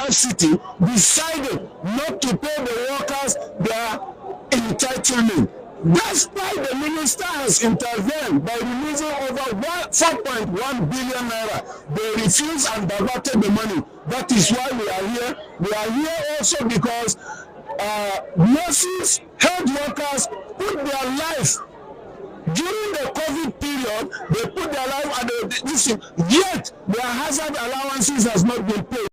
FCT decided not to pay the workers their entitlement. That's why the minister has intervened by releasing over 4.1 billion naira. They refused and diverted the money. That is why we are here. We are here also because nurses, health workers put their life during the COVID period. They put their life at this, yet their hazard allowances has not been paid.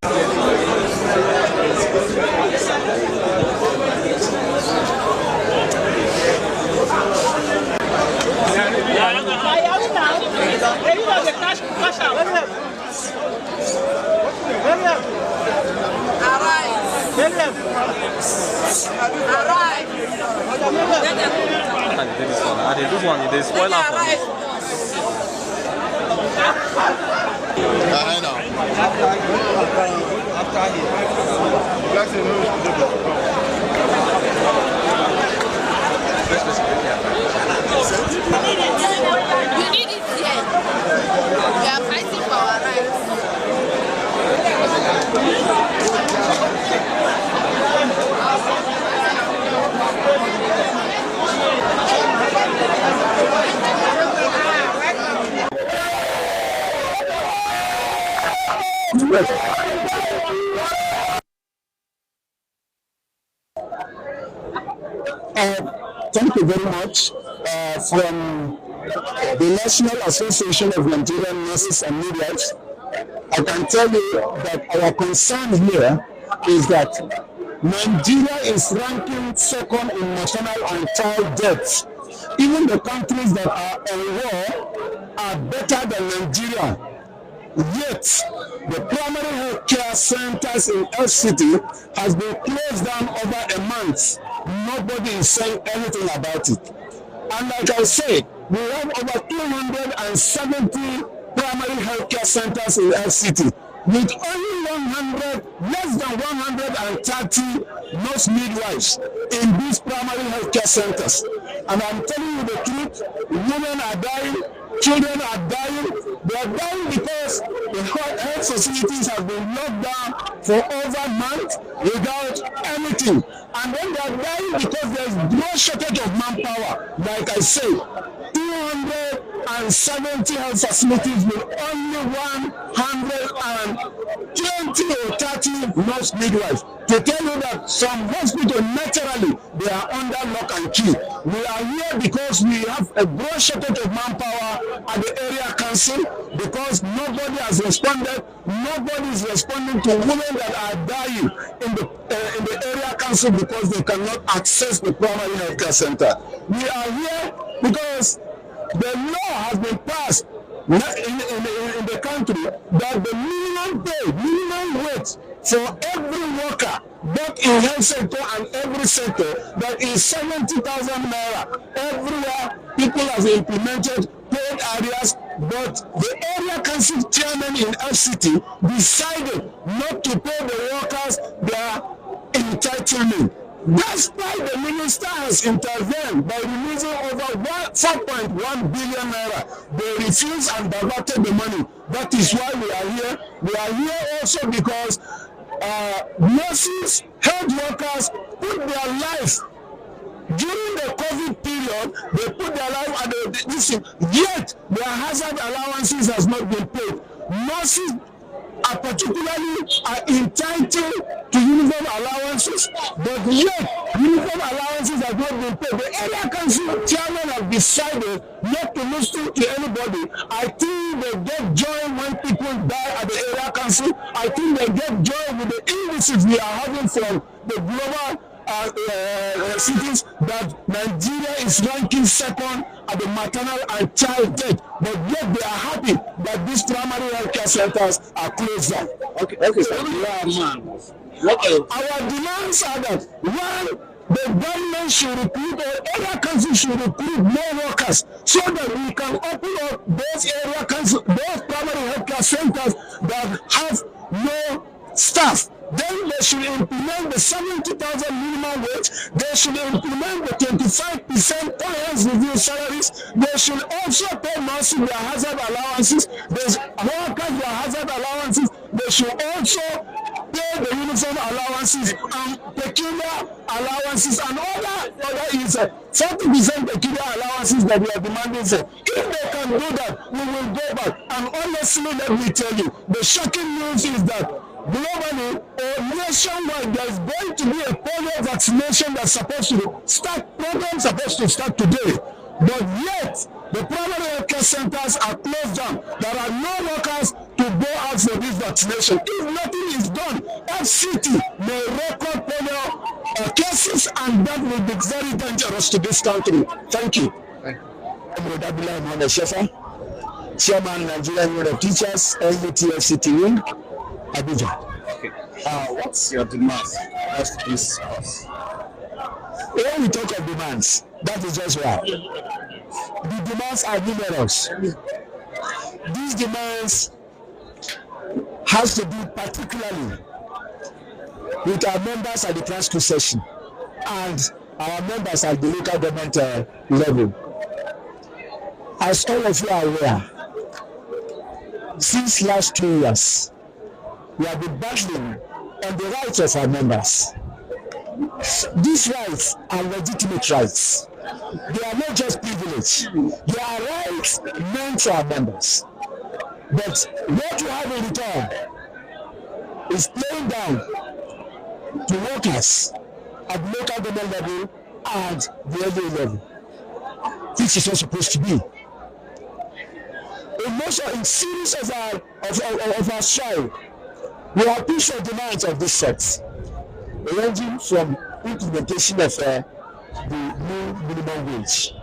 This one, they spoil up for me. We need it here. We are fighting for our rights. Thank you very much. From the National Association of Nigerian Nurses and Midwives, I can tell you that our concern here is that Nigeria is ranking second in maternal and child deaths. Even the countries that are in war are better than Nigeria. Yet, the primary health care centers in FCT has been closed down over a month. Nobody is saying anything about it. And like I said, we have over 270 primary health care centers in FCT, with only less than 130 nurse midwives in these primary health care centers. And I'm telling you the truth, women are dying, children are dying. They are dying because the health facilities have been locked down for over a month without anything. And then they are dying because there is no shortage of manpower. Like I say, 270 health facilities with only 120 or 30 nurse midwives. To tell you that some hospitals naturally they are under lock and key. We are here because we have a gross shortage of manpower at the area council because nobody has responded. Nobody is responding to women that are dying in the area council because they cannot access the primary health care center. We are here because the law has been passed in the country that the minimum pay, minimum wage for every worker, both in health sector and every sector, that is 70,000 naira. Everywhere people have implemented paid arrears, but the area council chairman in FCT decided not to pay the workers their entitlement. That's why the minister has intervened by releasing over 4.1 billion naira. They refused and diverted the money. That is why we are here. We are here also because nurses, health workers put their life during the COVID period. They put their life at this, yet their hazard allowances has not been paid. Nurses are particularly entitled to uniform allowances, but yet uniform allowances have not been paid. The area council chairman have decided not to listen to anybody. I think they get joy when people die at the area council. I think they get joy with the indices we are having from the global cities that Nigeria is ranking second at the maternal and child death, but yet they are happy that these primary health care centers are closed down. Okay, sir. Our demands are that one, the government should recruit or area council should recruit more workers so that we can open up those area council, those primary health care centers that have no staff. Then they should implement the 70,000 minimum wage. They should implement the 25% parents review salaries. They should also pay nurses their hazard allowances. There's workers their hazard allowances. They should also pay the uniform allowances and peculiar allowances and other 40% peculiar allowances that we are demanding for. If they can do that, we will go back. And honestly, let me tell you, the shocking news is that globally or nationwide, there is going to be a polio vaccination that's supposed to start. Program supposed to start today, but yet the primary healthcare centers are closed down. There are no workers to go out for this vaccination. If nothing is done, that city may record polio cases, and that will be very dangerous to this country. Thank you. Comrade Abdullahi Mohammed Shafas, Chairman, Nigerian Union of Teachers, NUTFCT Wing, Abuja. Okay. What's your demands as to this house? When we talk of demands, that is just why. The demands are numerous. These demands has to do particularly with our members at the transcript session and our members at the local government level. As all of you are aware, since last 2 years, we have been battling on the rights of our members. These rights are legitimate rights. They are not just privilege. They are rights meant for our members. But what you have in return is playing down to workers at the local government level and the LA level, which is not supposed to be. In series of our strike, we have pushed for demands of this sort, ranging from implementation of the new minimum wage.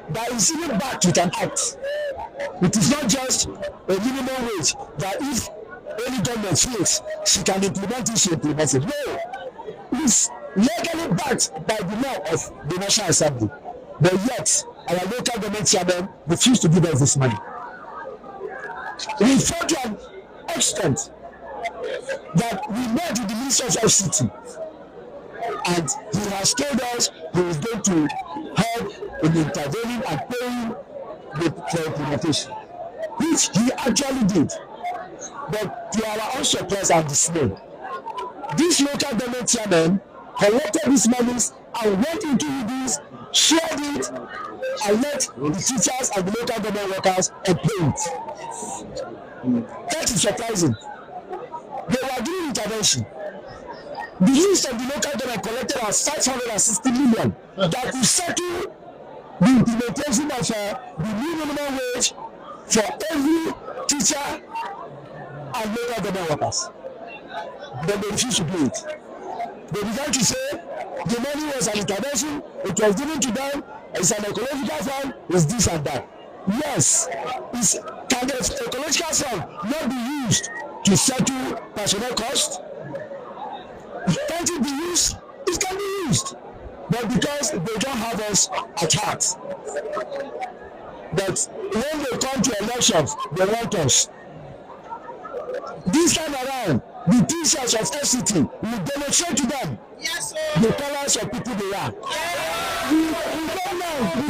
That is even back with an act. It is not just a minimum wage that if any government feels she can implement it, she implements it. No, it's legally backed by the law of the National Assembly. But yet, our local government chairmen refuse to give us this money. We fought to an extent that we met with the Minister of FCT, and he has told us he is going to help in intervening and paying the implementation, which he actually did. But to our own surprise and dismay, this local government chairman collected these monies and went into this, shared it, and let the teachers and the local government workers pay it. That is surprising. They were doing intervention. The list of the local government collected as 560 million that will settle the implementation of the new minimum wage for every teacher and local government workers. But they refused to do it. They began to say the money was an intervention, it was given to them, it's an ecological fund, it's this and that. Yes, can the ecological fund not be used to settle personnel costs? Can't it be used? It can be used. But because they don't have us at heart. But when they come to elections, they want us. This time around, the teachers of FCT will demonstrate to them the colors of people they are. We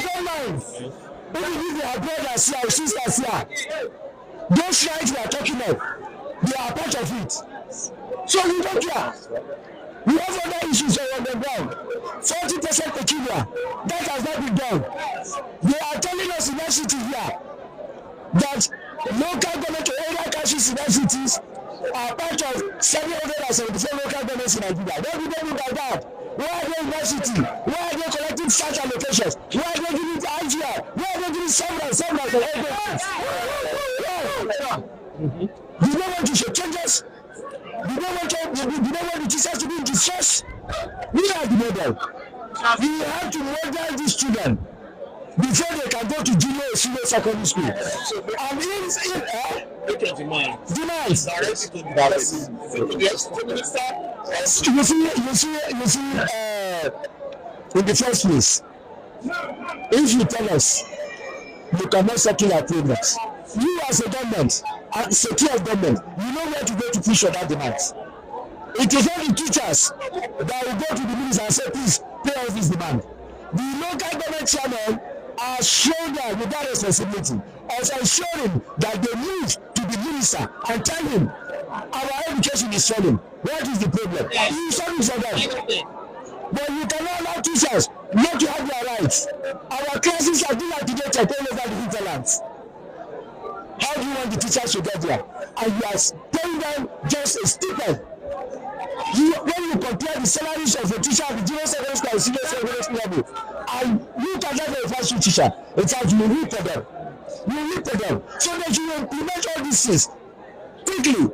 don't mind. Even if they are brothers here, sisters here, those rights we are talking of, they are part of it. So we don't care. We have other issues on the ground. 40% peculiar. That has not been done. They are telling us in FCT here that local government or area councils universities are part of 774 local governments in Nigeria. Don't be doing like that. Why are they university? Why are they collecting such allocations? Why are they giving IGR? Why are they giving several for everything? Do you know what you should change us? Do you know what the teachers to be in distress? We are the model. We have to model these children before they can go to junior or senior secondary school. And demands. You see, in the first place, if you tell us you cannot settle our problems, you as a government, as secure government, you know where to go to push for that demand. It is not the teachers that will go to the minister and say, please pay off this demand. The local government chairman has shown that without responsibility, also ensuring that they move to the minister and tell him our education is falling. What is the problem? You solve it for them. But you cannot allow teachers not to have their rights. Our classes are dilapidated all over the hinterlands. How do you want the teachers to get there? And you are paying them just a stipend. When you compare the salaries of a teacher at the junior secondary school and senior secondary school level, and you can get a first school teacher, it's like you read for them. You read for them. So that you implement all these things quickly.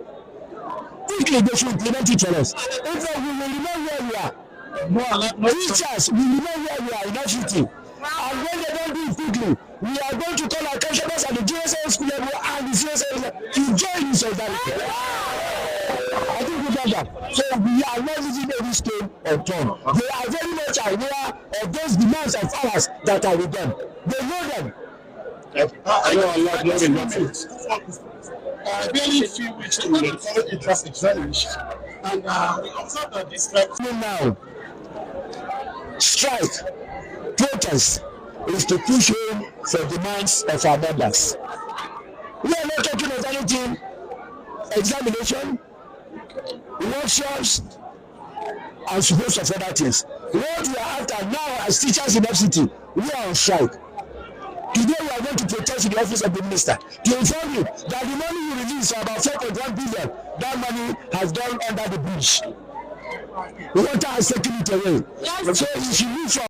Quickly, they should implement it for us. If not, we will remain where we are. Teachers, we remain where we are in everything. And when they don't do it quickly, we are going to call our pensioners at the junior secondary school level and the senior secondary level to join in solidarity. I think we got that. So we are not using any stone or turn. They are very much aware of those demands of ours that are with them. They know them. I know a lot more than that. Barely few weeks to the current interest examination. And we observe that this now strike, protest is to push home for demands of our members. We are not talking of anything, examination, workshops, and supposed of other things. What we are after now as teachers in FCT, we are on strike. Today we are going to protest in the office of the minister to inform you that the money you release for about 4.1 billion, that money has gone under the bridge. Water has taken it away. So you should look for